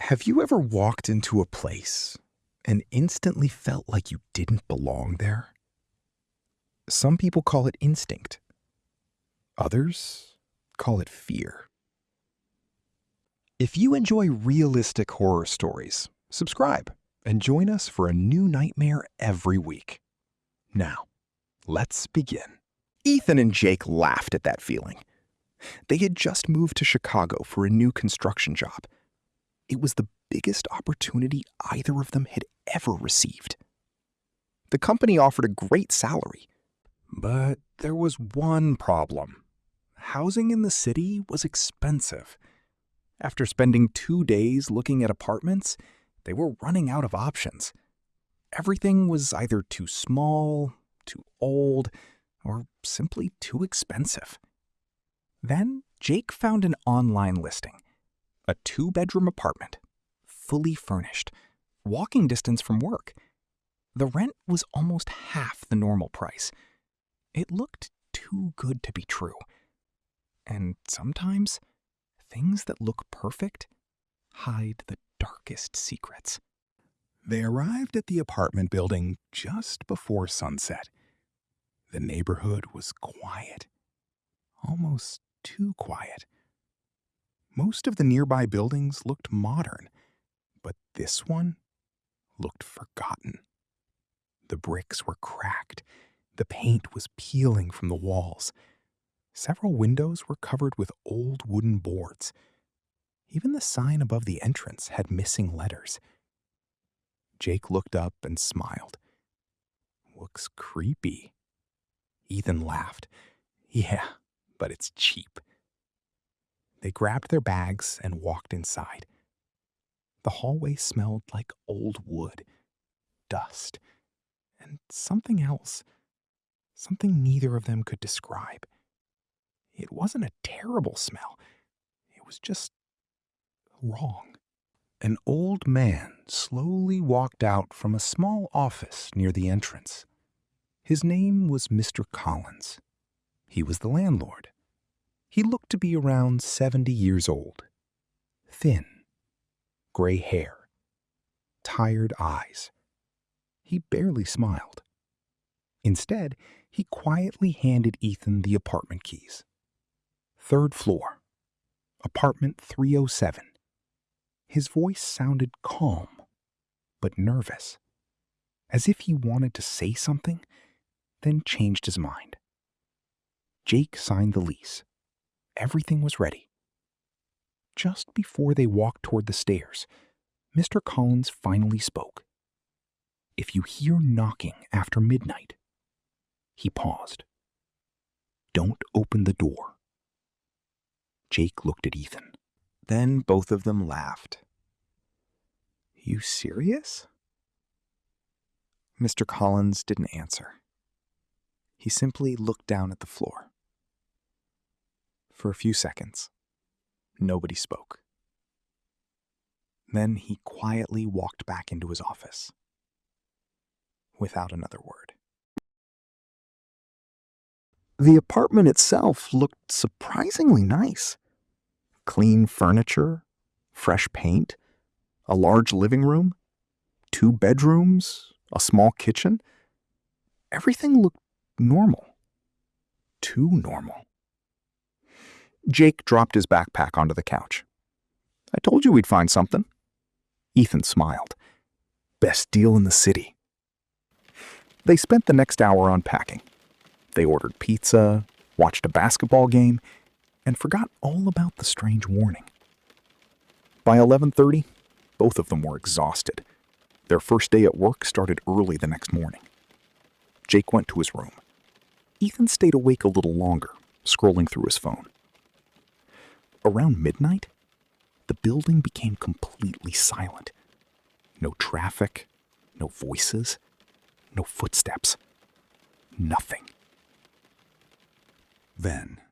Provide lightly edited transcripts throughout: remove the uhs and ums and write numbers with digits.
Have you ever walked into a place and instantly felt like you didn't belong there? Some people call it instinct. Others call it fear. If you enjoy realistic horror stories, subscribe and join us for a new nightmare every week. Now, let's begin. Ethan and Jake laughed at that feeling. They had just moved to Chicago for a new construction job. It was the biggest opportunity either of them had ever received. The company offered a great salary, but there was one problem. Housing in the city was expensive. After spending 2 days looking at apartments, they were running out of options. Everything was either too small, too old, or simply too expensive. Then Jake found an online listing. A 2-bedroom apartment, fully furnished, walking distance from work. The rent was almost half the normal price. It looked too good to be true. And sometimes, things that look perfect hide the darkest secrets. They arrived at the apartment building just before sunset. The neighborhood was quiet, almost too quiet. Most of the nearby buildings looked modern, but this one looked forgotten. The bricks were cracked. The paint was peeling from the walls. Several windows were covered with old wooden boards. Even the sign above the entrance had missing letters. Jake looked up and smiled. "Looks creepy." Ethan laughed. "Yeah, but it's cheap." They grabbed their bags and walked inside. The hallway smelled like old wood, dust, and something else, something neither of them could describe. It wasn't a terrible smell. It was just wrong. An old man slowly walked out from a small office near the entrance. His name was Mr. Collins. He was the landlord. He looked to be around 70 years old. Thin, gray hair, tired eyes. He barely smiled. Instead, he quietly handed Ethan the apartment keys. 3rd floor, apartment 307. His voice sounded calm, but nervous, as if he wanted to say something, then changed his mind. Jake signed the lease. Everything was ready. Just before they walked toward the stairs, Mr. Collins finally spoke. "If you hear knocking after midnight," he paused, "don't open the door." Jake looked at Ethan. Then both of them laughed. "You serious?" Mr. Collins didn't answer. He simply looked down at the floor. For a few seconds, nobody spoke. Then he quietly walked back into his office, without another word. The apartment itself looked surprisingly nice. Clean furniture, fresh paint, a large living room, 2 bedrooms, a small kitchen. Everything looked normal. Too normal. Jake dropped his backpack onto the couch. "I told you we'd find something." Ethan smiled. "Best deal in the city." They spent the next hour unpacking. They ordered pizza, watched a basketball game, and forgot all about the strange warning. By 11:30, both of them were exhausted. Their first day at work started early the next morning. Jake went to his room. Ethan stayed awake a little longer, scrolling through his phone. Around midnight, the building became completely silent. No traffic, no voices, no footsteps. Nothing. Then,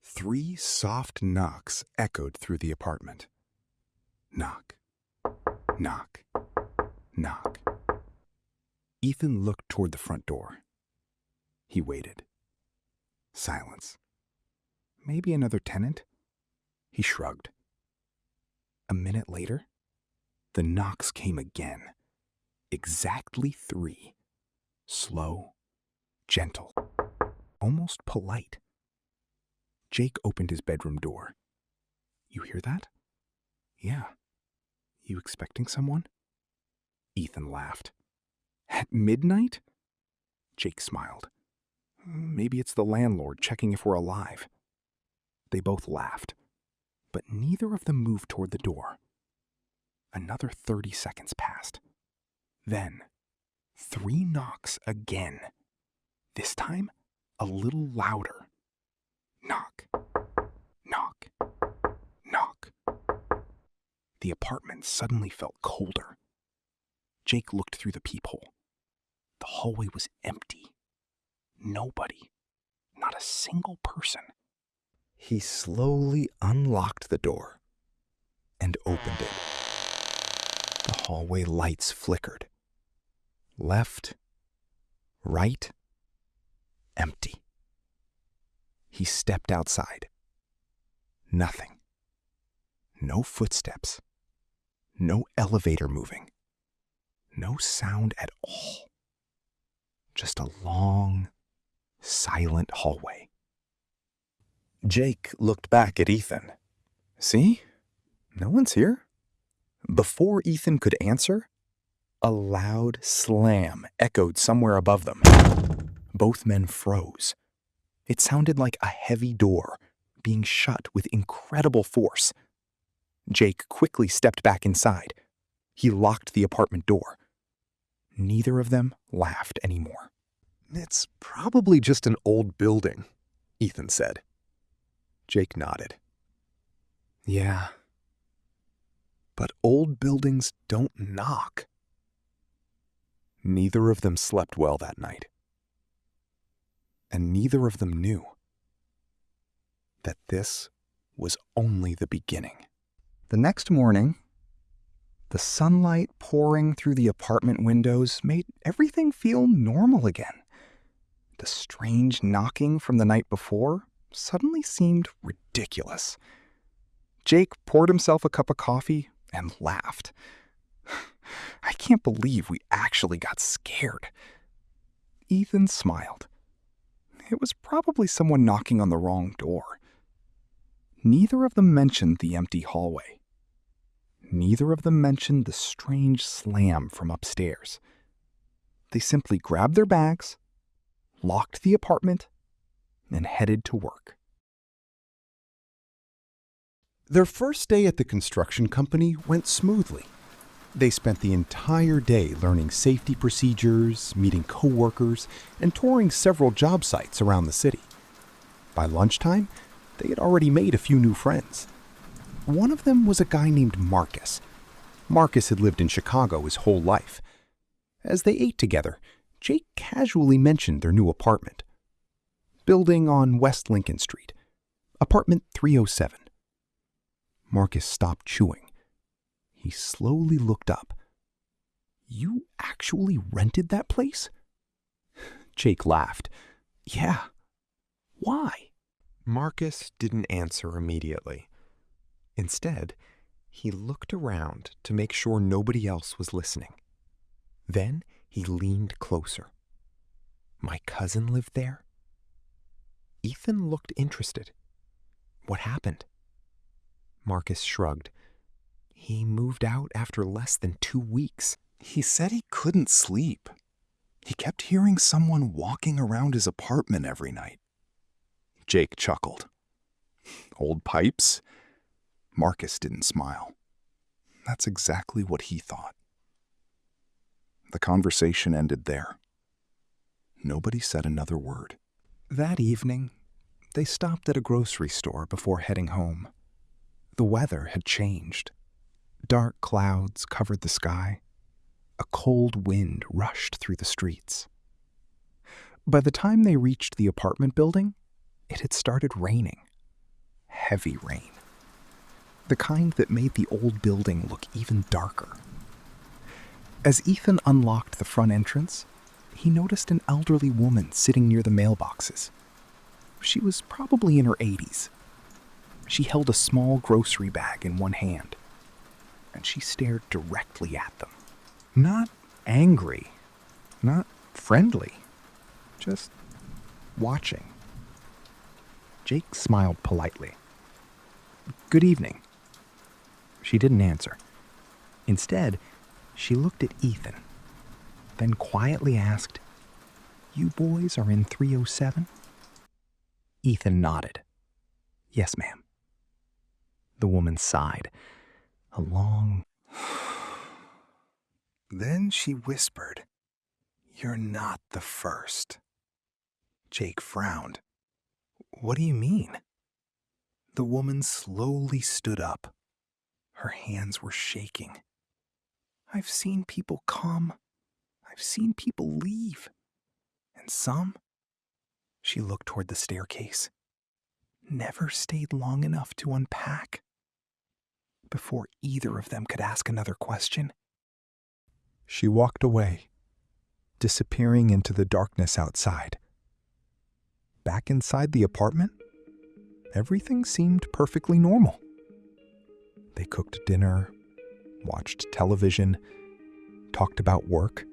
3 soft knocks echoed through the apartment. Knock, knock, knock. Ethan looked toward the front door. He waited. Silence. Maybe another tenant? He shrugged. A minute later, The knocks came again. Exactly 3. Slow, gentle, almost polite. Jake opened his bedroom door. "You hear that?" "Yeah. You expecting someone?" Ethan laughed. "At midnight?" Jake smiled. "Maybe it's the landlord checking if we're alive." They both laughed, but neither of them moved toward the door. Another 30 seconds passed. Then, 3 knocks again. This time, a little louder. Knock, knock, knock. The apartment suddenly felt colder. Jake looked through the peephole. The hallway was empty. Nobody. Not a single person. He slowly unlocked the door and opened it. The hallway lights flickered. Left, right, empty. He stepped outside. Nothing. No footsteps. No elevator moving. No sound at all. Just a long, silent hallway. Jake looked back at Ethan. "See? No one's here." Before Ethan could answer, a loud slam echoed somewhere above them. Both men froze. It sounded like a heavy door being shut with incredible force. Jake quickly stepped back inside. He locked the apartment door. Neither of them laughed anymore. "It's probably just an old building," Ethan said. Jake nodded. "Yeah. But old buildings don't knock." Neither of them slept well that night. And neither of them knew that this was only the beginning. The next morning, the sunlight pouring through the apartment windows made everything feel normal again. The strange knocking from the night before suddenly seemed ridiculous. Jake poured himself a cup of coffee and laughed. "I can't believe we actually got scared." Ethan smiled. It was probably someone knocking on the wrong door. Neither of them mentioned the empty hallway. Neither of them mentioned the strange slam from upstairs. They simply grabbed their bags, locked the apartment, and headed to work. Their first day at the construction company went smoothly. They spent the entire day learning safety procedures, meeting coworkers, and touring several job sites around the city. By lunchtime, they had already made a few new friends. One of them was a guy named Marcus. Marcus had lived in Chicago his whole life. As they ate together, Jake casually mentioned their new apartment. Building on West Lincoln Street, apartment 307. Marcus stopped chewing. He slowly looked up. "You actually rented that place?" Jake laughed. "Yeah. Why?" Marcus didn't answer immediately. Instead, he looked around to make sure nobody else was listening. Then he leaned closer. "My cousin lived there?" Ethan looked interested. "What happened?" Marcus shrugged. "He moved out after less than 2 weeks. He said he couldn't sleep. He kept hearing someone walking around his apartment every night." Jake chuckled. "Old pipes?" Marcus didn't smile. That's exactly what he thought. The conversation ended there. Nobody said another word. That evening, they stopped at a grocery store before heading home. The weather had changed. Dark clouds covered the sky. A cold wind rushed through the streets. By the time they reached the apartment building, it had started raining. Heavy rain. The kind that made the old building look even darker. As Ethan unlocked the front entrance, he noticed an elderly woman sitting near the mailboxes. She was probably in her 80s. She held a small grocery bag in one hand. and she stared directly at them. Not angry, not friendly, just watching. Jake smiled politely. "Good evening." She didn't answer. Instead, she looked at Ethan, then quietly asked, "You boys are in 307? Ethan nodded. "Yes, ma'am." The woman sighed, a long... Then she whispered, "You're not the first." Jake frowned. "What do you mean?" The woman slowly stood up. Her hands were shaking. "I've seen people come. I've seen people leave. And some," she looked toward the staircase, "never stayed long enough to unpack." Before either of them could ask another question, she walked away, disappearing into the darkness outside. Back inside the apartment, everything seemed perfectly normal. They cooked dinner, watched television, talked about work.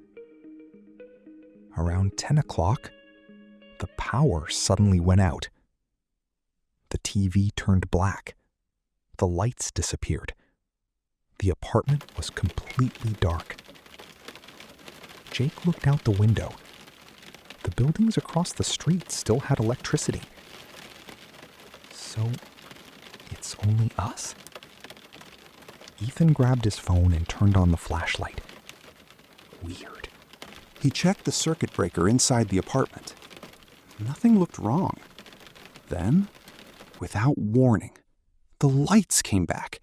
Around 10 o'clock, the power suddenly went out. The TV turned black. The lights disappeared. The apartment was completely dark. Jake looked out the window. The buildings across the street still had electricity. So, it's only us? Ethan grabbed his phone and turned on the flashlight. Weird. He checked the circuit breaker inside the apartment. Nothing looked wrong. Then, without warning, the lights came back.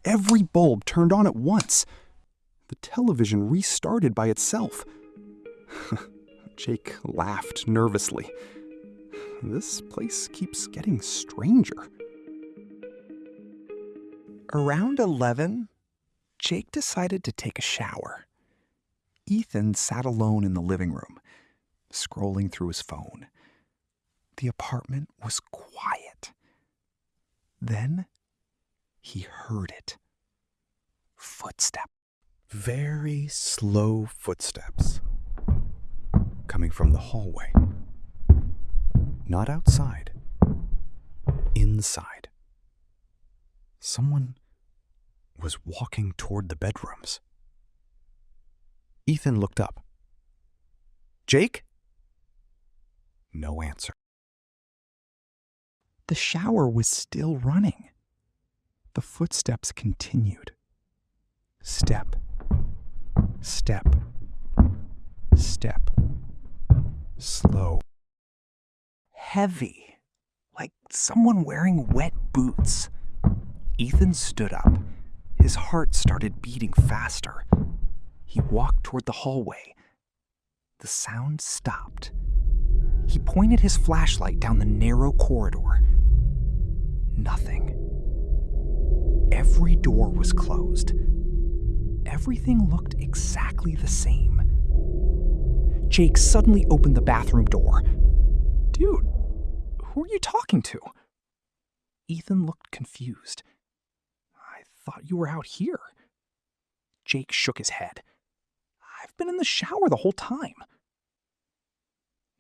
Every bulb turned on at once. The television restarted by itself. Jake laughed nervously. This place keeps getting stranger. Around 11, Jake decided to take a shower. Ethan sat alone in the living room, scrolling through his phone. The apartment was quiet. Then he heard it. Footsteps. Very slow footsteps. Coming from the hallway. Not outside. Inside. Someone was walking toward the bedrooms. Ethan looked up. "Jake?" No answer. The shower was still running. The footsteps continued. Step, step, step. Slow. Heavy, like someone wearing wet boots. Ethan stood up. His heart started beating faster. He walked toward the hallway. The sound stopped. He pointed his flashlight down the narrow corridor. Nothing. Every door was closed. Everything looked exactly the same. Jake suddenly opened the bathroom door. "Dude, who are you talking to?" Ethan looked confused. "I thought you were out here." Jake shook his head. "I've been in the shower the whole time."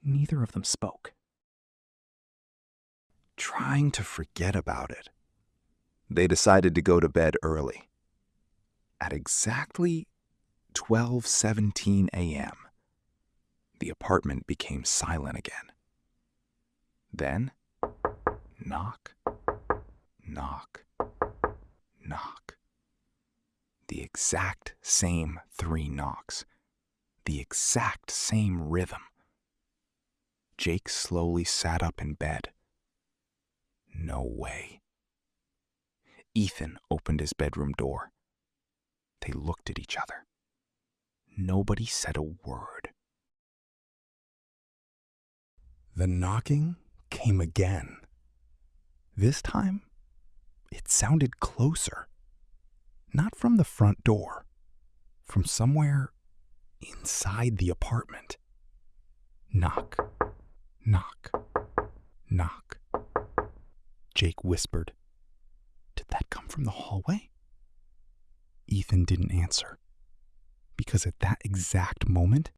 Neither of them spoke. Trying to forget about it, they decided to go to bed early. At exactly 12:17 a.m., the apartment became silent again. Then, knock, knock, knock. The exact same 3 knocks. The exact same rhythm. Jake slowly sat up in bed. No way. Ethan opened his bedroom door. They looked at each other. Nobody said a word. The knocking came again. This time, it sounded closer. Not from the front door, from somewhere inside the apartment. Knock, knock, knock. Jake whispered, "Did that come from the hallway?" Ethan didn't answer, because at that exact moment,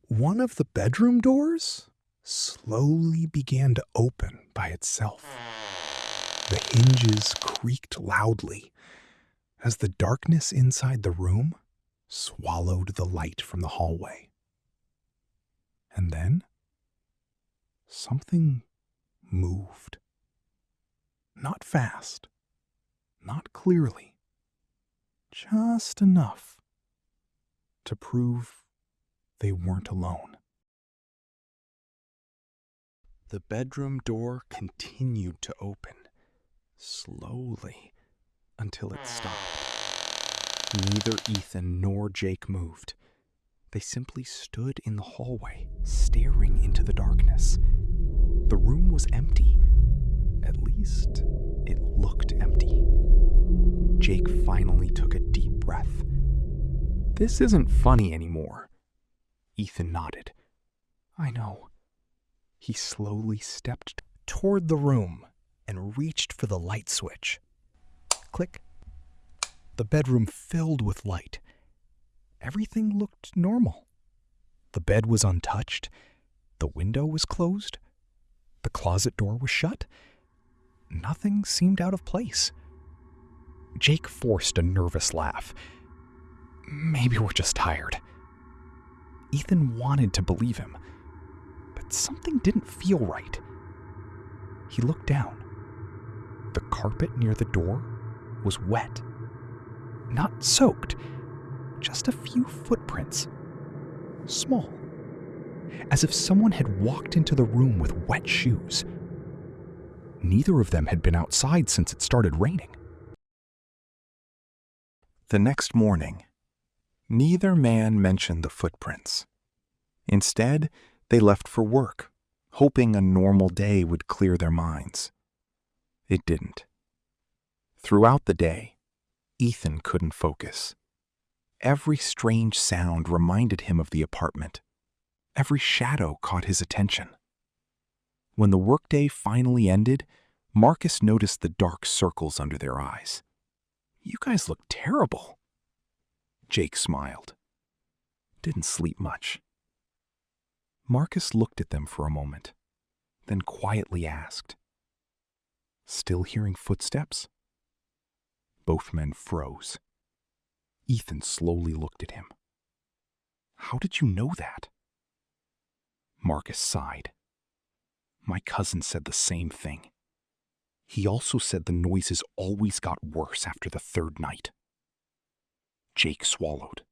one of the bedroom doors slowly began to open by itself. The hinges creaked loudly as the darkness inside the room swallowed the light from the hallway. And then something moved. Not fast, not clearly, just enough to prove they weren't alone. The bedroom door continued to open, slowly, until it stopped. Neither Ethan nor Jake moved. They simply stood in the hallway, staring into the darkness. The room was empty. At least, it looked empty. Jake finally took a deep breath. "This isn't funny anymore." Ethan nodded. "I know." He slowly stepped toward the room and reached for the light switch. Click. The bedroom filled with light. Everything looked normal. The bed was untouched. The window was closed. The closet door was shut. Nothing seemed out of place. Jake forced a nervous laugh. Maybe we're just tired. Ethan wanted to believe him, but something didn't feel right. He looked down. The carpet near the door was wet. Not soaked, just a few footprints. Small, as if someone had walked into the room with wet shoes. Neither of them had been outside since it started raining. The next morning, neither man mentioned the footprints. Instead, they left for work, hoping a normal day would clear their minds. It didn't. Throughout the day, Ethan couldn't focus. Every strange sound reminded him of the apartment. Every shadow caught his attention. When the workday finally ended, Marcus noticed the dark circles under their eyes. "You guys look terrible." Jake smiled. "Didn't sleep much." Marcus looked at them for a moment, then quietly asked, "Still hearing footsteps?" Both men froze. Ethan slowly looked at him. "How did you know that?" Marcus sighed. "My cousin said the same thing. He also said the noises always got worse after the third night." Jake swallowed.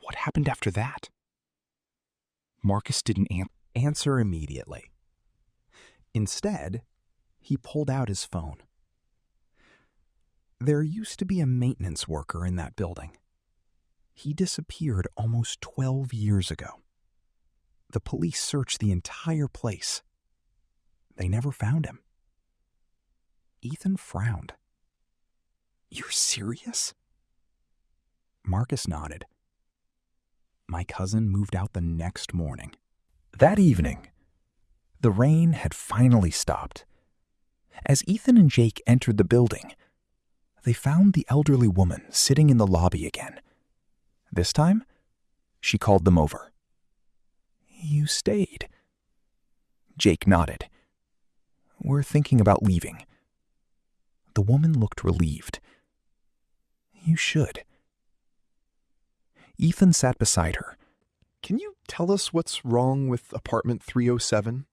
"What happened after that?" Marcus didn't answer immediately. Instead, he pulled out his phone. There used to be a maintenance worker in that building. He disappeared almost 12 years ago. The police searched the entire place. They never found him. Ethan frowned. "You're serious?" Marcus nodded. My cousin moved out the next morning. That evening, the rain had finally stopped. As Ethan and Jake entered the building, they found the elderly woman sitting in the lobby again. This time, she called them over. "You stayed." Jake nodded. "We're thinking about leaving." The woman looked relieved. "You should." Ethan sat beside her. "Can you tell us what's wrong with apartment 307?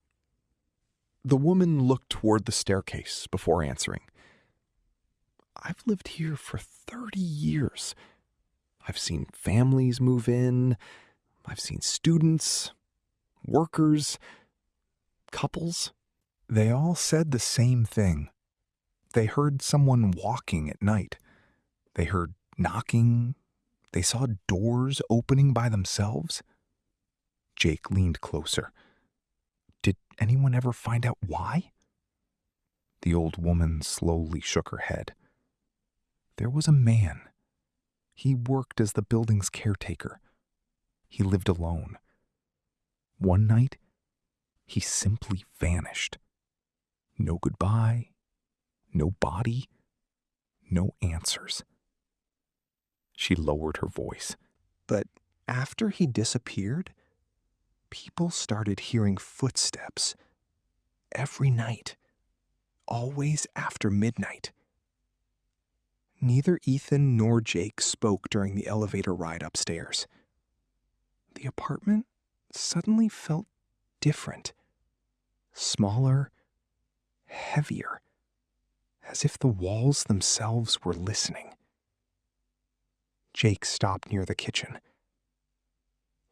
The woman looked toward the staircase before answering. "I've lived here for 30 years. I've seen families move in. I've seen students, workers, couples. They all said the same thing. They heard someone walking at night. They heard knocking. They saw doors opening by themselves." Jake leaned closer. "Did anyone ever find out why?" The old woman slowly shook her head. "There was a man. He worked as the building's caretaker. He lived alone. One night, he simply vanished. No goodbye, no body, No answers. She lowered her voice. But after he disappeared, people started hearing footsteps every night, always after midnight. Neither Ethan nor Jake spoke during the elevator ride upstairs. The apartment suddenly felt different, smaller, heavier, as if the walls themselves were listening. Jake stopped near the kitchen.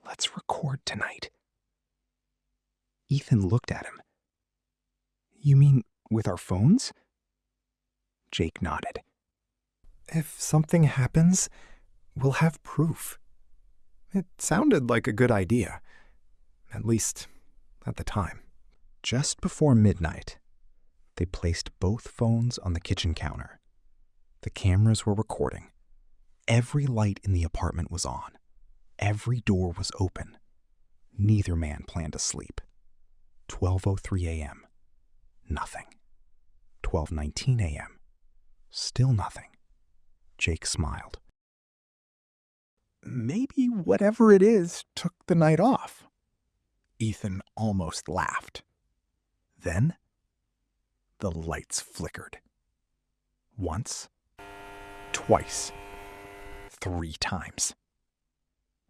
"Let's record tonight." Ethan looked at him. "You mean with our phones?" Jake nodded. "If something happens, we'll have proof." It sounded like a good idea, at least at the time. Just before midnight, they placed both phones on the kitchen counter. The cameras were recording. Every light in the apartment was on. Every door was open. Neither man planned to sleep. 12:03 a.m. Nothing. 12:19 a.m. Still nothing. Jake smiled. "Maybe whatever it is took the night off." Ethan almost laughed. Then the lights flickered. Once, twice, 3 times.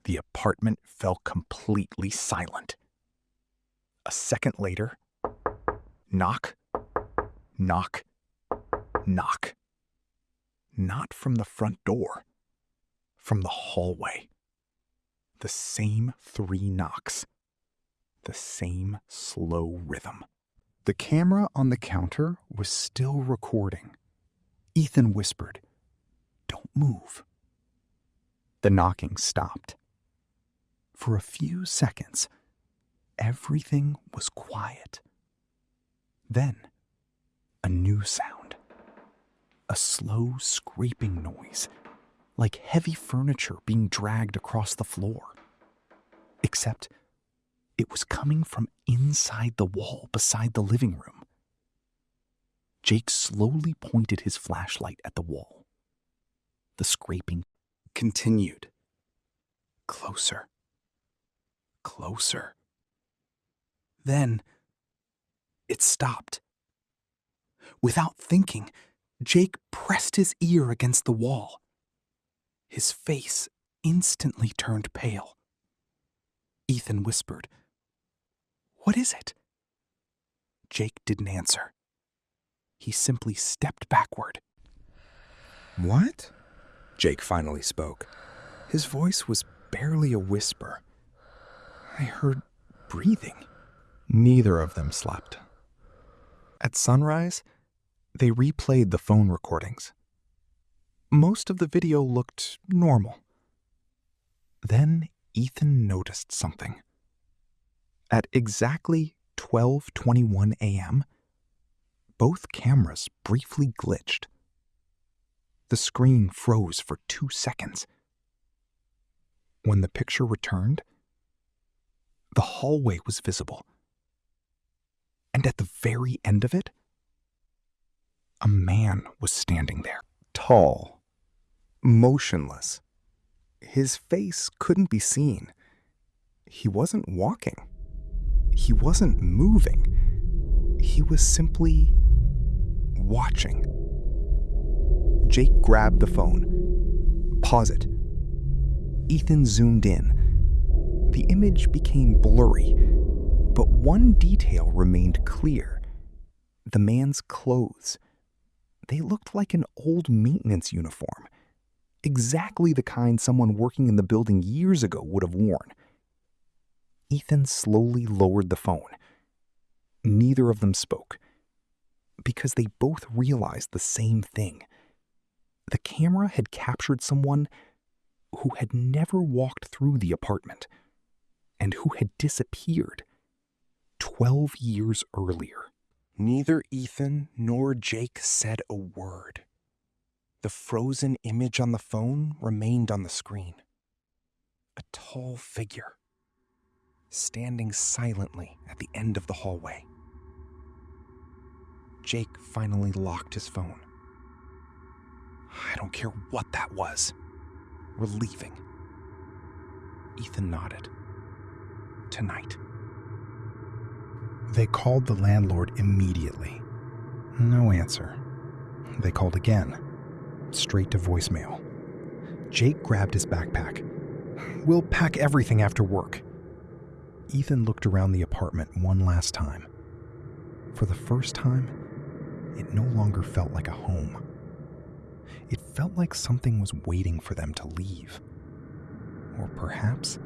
The apartment fell completely silent. A second later, knock, knock, knock. Not from the front door, from the hallway. The same 3 knocks. The same slow rhythm. The camera on the counter was still recording. Ethan whispered, "Don't move." The knocking stopped. For a few seconds, everything was quiet. Then, a new sound. A slow scraping noise, like heavy furniture being dragged across the floor. Except it was coming from inside the wall beside the living room. Jake slowly pointed his flashlight at the wall. The scraping continued. Closer. Closer. Then it stopped. Without thinking, Jake pressed his ear against the wall. His face instantly turned pale. Ethan whispered, "What is it?" Jake didn't answer. He simply stepped backward. "What?" Jake finally spoke. His voice was barely a whisper. "I heard breathing." Neither of them slept. At sunrise, they replayed the phone recordings. Most of the video looked normal. Then Ethan noticed something. At exactly 12:21 a.m., both cameras briefly glitched. The screen froze for 2 seconds. When the picture returned, the hallway was visible. And at the very end of it, a man was standing there, tall, motionless. His face couldn't be seen. He wasn't walking. He wasn't moving. He was simply watching. Jake grabbed the phone. "Pause it." Ethan zoomed in. The image became blurry, but one detail remained clear. The man's clothes. They looked like an old maintenance uniform. Exactly the kind someone working in the building years ago would have worn. Ethan slowly lowered the phone. Neither of them spoke, because they both realized the same thing. The camera had captured someone who had never walked through the apartment and who had disappeared 12 years earlier. Neither Ethan nor Jake said a word. The frozen image on the phone remained on the screen. A tall figure, standing silently at the end of the hallway. Jake finally locked his phone. I don't care what that was. We're leaving. Ethan nodded. Tonight. They called the landlord immediately. No answer. They called again. Straight to voicemail. Jake grabbed his backpack. We'll pack everything after work. Ethan looked around the apartment one last time. For the first time, it no longer felt like a home. It felt like something was waiting for them to leave. Or perhaps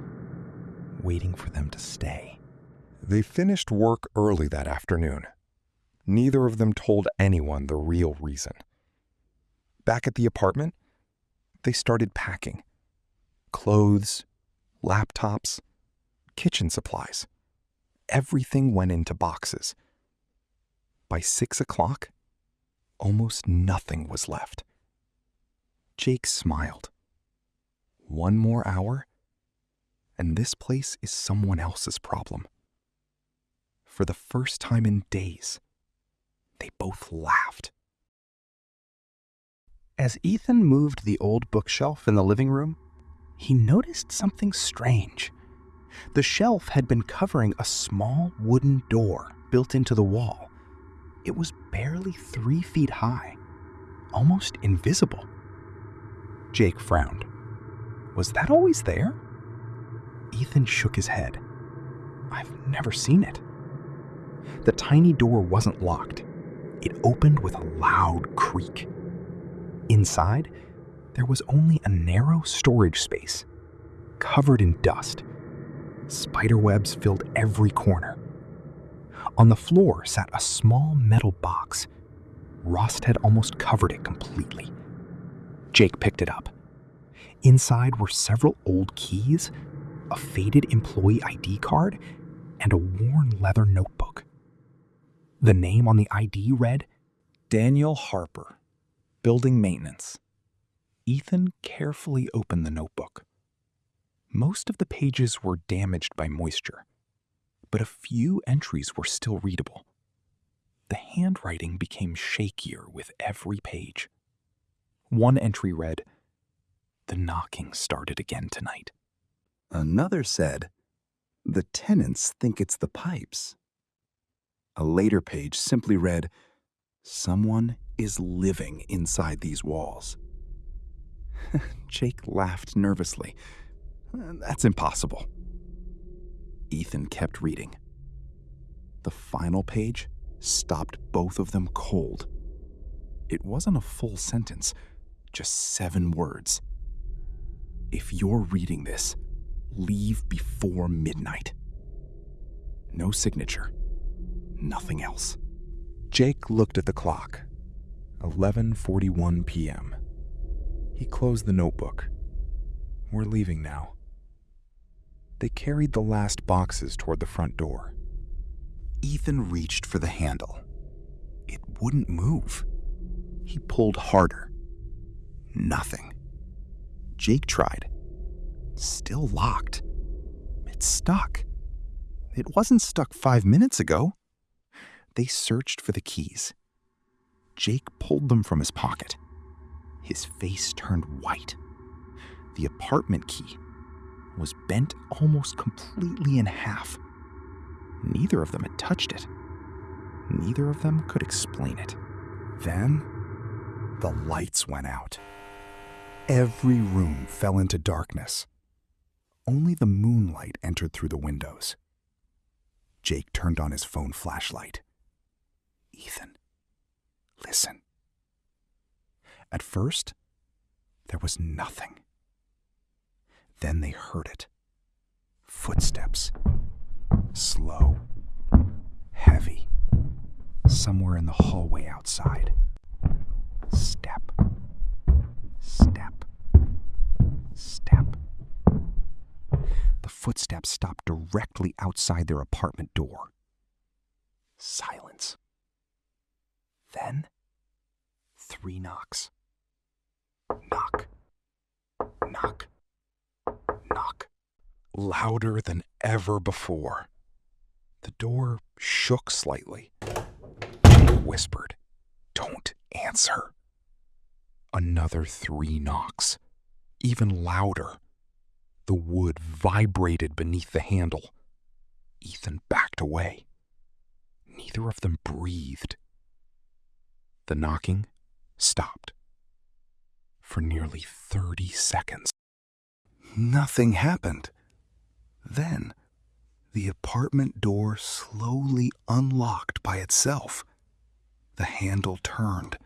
waiting for them to stay. They finished work early that afternoon. Neither of them told anyone the real reason. Back at the apartment, they started packing. Clothes, laptops, kitchen supplies. Everything went into boxes. By 6 o'clock, almost nothing was left. Jake smiled. One more hour, and this place is someone else's problem. For the first time in days, they both laughed. As Ethan moved the old bookshelf in the living room, he noticed something strange. The shelf had been covering a small wooden door built into the wall. It was barely 3 feet high, almost invisible. Jake frowned. Was that always there? Ethan shook his head. I've never seen it. The tiny door wasn't locked. It opened with a loud creak. Inside, there was only a narrow storage space, covered in dust. Spiderwebs filled every corner. On the floor sat a small metal box. Rust had almost covered it completely. Jake picked it up. Inside were several old keys, a faded employee ID card, and a worn leather notebook. The name on the ID read, Daniel Harper, Building Maintenance. Ethan carefully opened the notebook. Most of the pages were damaged by moisture, but a few entries were still readable. The handwriting became shakier with every page. One entry read, The knocking started again tonight. Another said, The tenants think it's the pipes. A later page simply read, Someone is living inside these walls. Jake laughed nervously. That's impossible. Ethan kept reading. The final page stopped both of them cold. It wasn't a full sentence, just 7 words. If you're reading this, leave before midnight. No signature. Nothing else. Jake looked at the clock. 11:41 p.m. He closed the notebook. We're leaving now. They carried the last boxes toward the front door. Ethan reached for the handle. It wouldn't move. He pulled harder. Nothing. Jake tried. Still locked. It's stuck. It wasn't stuck 5 minutes ago. They searched for the keys. Jake pulled them from his pocket. His face turned white. The apartment key was bent almost completely in half. Neither of them had touched it. Neither of them could explain it. Then, the lights went out. Every room fell into darkness. Only the moonlight entered through the windows. Jake turned on his phone flashlight. Ethan, listen. At first, there was nothing. Then they heard it. Footsteps. Slow. Heavy. Somewhere in the hallway outside. Step. Step. Step. The footsteps stopped directly outside their apartment door. Silence. Then, 3 knocks. Knock. Knock. Knock. Louder than ever before. The door shook slightly. Jake whispered, "Don't answer." Another 3 knocks, even louder. The wood vibrated beneath the handle. Ethan backed away. Neither of them breathed. The knocking stopped. For nearly 30 seconds. Nothing happened. Then, the apartment door slowly unlocked by itself. The handle turned,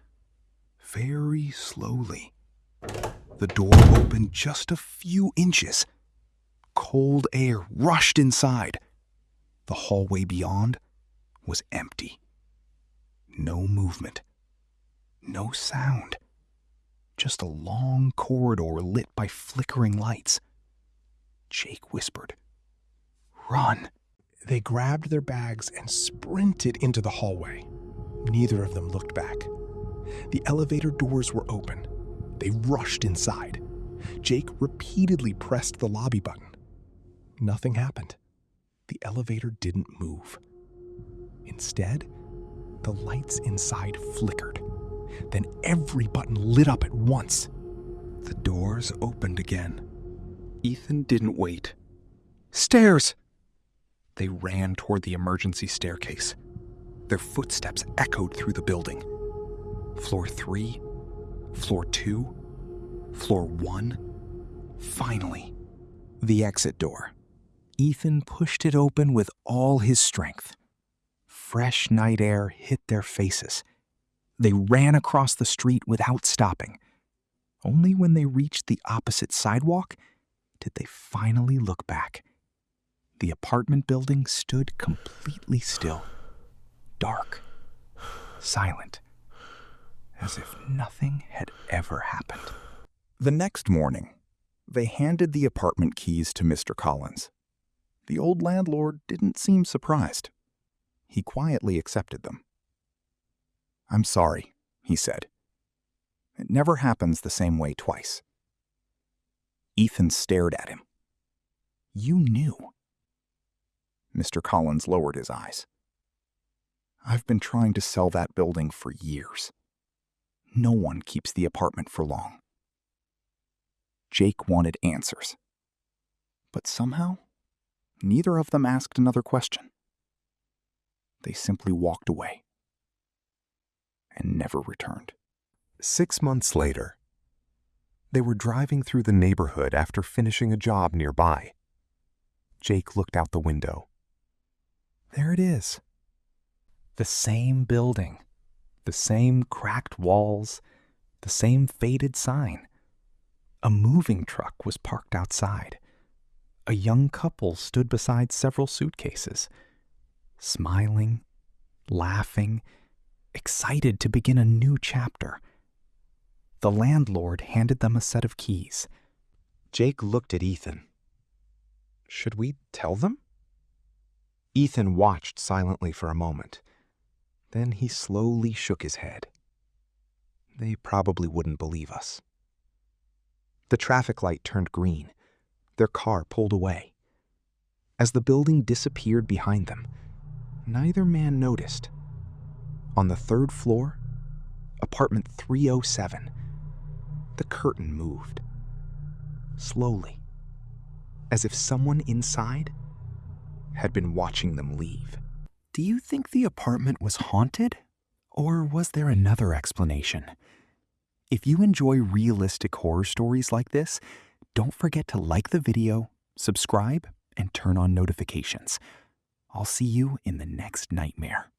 very slowly. The door opened just a few inches. Cold air rushed inside. The hallway beyond was empty. No movement. No sound. Just a long corridor lit by flickering lights. Jake whispered, "Run." They grabbed their bags and sprinted into the hallway. Neither of them looked back. The elevator doors were open. They rushed inside. Jake repeatedly pressed the lobby button. Nothing happened. The elevator didn't move. Instead, the lights inside flickered. Then every button lit up at once. The doors opened again. Ethan didn't wait. "Stairs!" They ran toward the emergency staircase. Their footsteps echoed through the building. Floor 3, floor 2, floor 1. Finally, the exit door. Ethan pushed it open with all his strength. Fresh night air hit their faces. They ran across the street without stopping. Only when they reached the opposite sidewalk did they finally look back. The apartment building stood completely still, dark, silent, as if nothing had ever happened. The next morning, they handed the apartment keys to Mr. Collins. The old landlord didn't seem surprised. He quietly accepted them. "I'm sorry," he said. "It never happens the same way twice." Ethan stared at him. "You knew." Mr. Collins lowered his eyes. "I've been trying to sell that building for years. No one keeps the apartment for long." Jake wanted answers. But somehow, neither of them asked another question. They simply walked away and never returned. 6 months later, they were driving through the neighborhood after finishing a job nearby. Jake looked out the window. There it is. The same building, the same cracked walls, the same faded sign. A moving truck was parked outside. A young couple stood beside several suitcases, smiling, laughing, excited to begin a new chapter. The landlord handed them a set of keys. Jake looked at Ethan. "Should we tell them?" Ethan watched silently for a moment. Then he slowly shook his head. "They probably wouldn't believe us." The traffic light turned green. Their car pulled away. As the building disappeared behind them, neither man noticed. On the 3rd floor, apartment 307, the curtain moved. Slowly, as if someone inside had been watching them leave. Do you think the apartment was haunted? Or was there another explanation? If you enjoy realistic horror stories like this, don't forget to like the video, subscribe, and turn on notifications. I'll see you in the next nightmare.